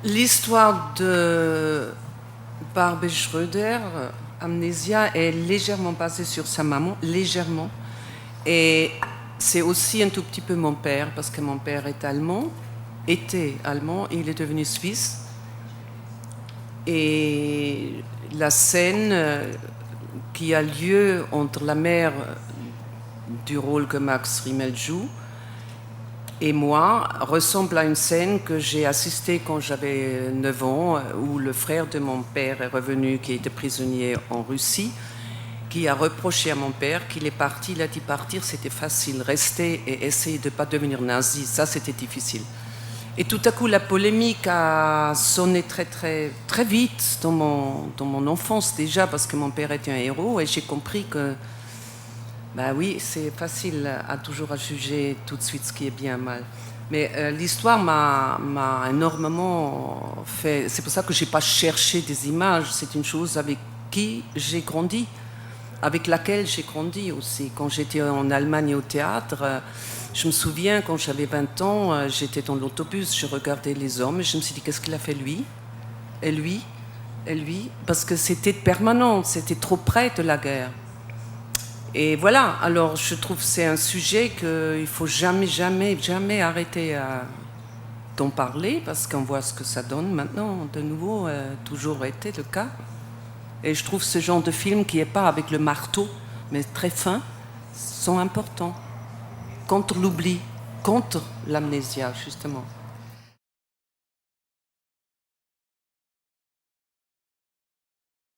L'histoire de Barbet Schröder, Amnésia, est légèrement basée sur sa maman, légèrement. Et c'est aussi un tout petit peu mon père, parce que mon père est allemand, était allemand, et il est devenu suisse. Et la scène qui a lieu entre la mère du rôle que Max Riemel joue et moi ressemble à une scène que j'ai assistée quand j'avais 9 ans, où le frère de mon père est revenu, qui était prisonnier en Russie, qui a reproché à mon père qu'il est parti. Il a dit partir c'était facile, rester et essayer de ne pas devenir nazi, ça c'était difficile. Et tout à coup la polémique a sonné très vite dans mon enfance déjà, parce que mon père était un héros, et j'ai compris que ben oui, c'est facile à toujours à juger tout de suite ce qui est bien mal. Mais l'histoire m'a énormément fait. C'est pour ça que je n'ai pas cherché des images. C'est une chose avec qui j'ai grandi, avec laquelle j'ai grandi aussi. Quand j'étais en Allemagne au théâtre, je me souviens, quand j'avais 20 ans, j'étais dans l'autobus, je regardais les hommes et je me suis dit, qu'est-ce qu'il a fait lui? Et lui? Et lui? Parce que c'était permanent, c'était trop près de la guerre. Et voilà, alors je trouve que c'est un sujet qu'il ne faut jamais arrêter d'en parler, parce qu'on voit ce que ça donne maintenant, de nouveau, toujours été le cas. Et je trouve ce genre de film qui n'est pas avec le marteau, mais très fin, sont importants. Contre l'oubli, contre l'amnésia, justement.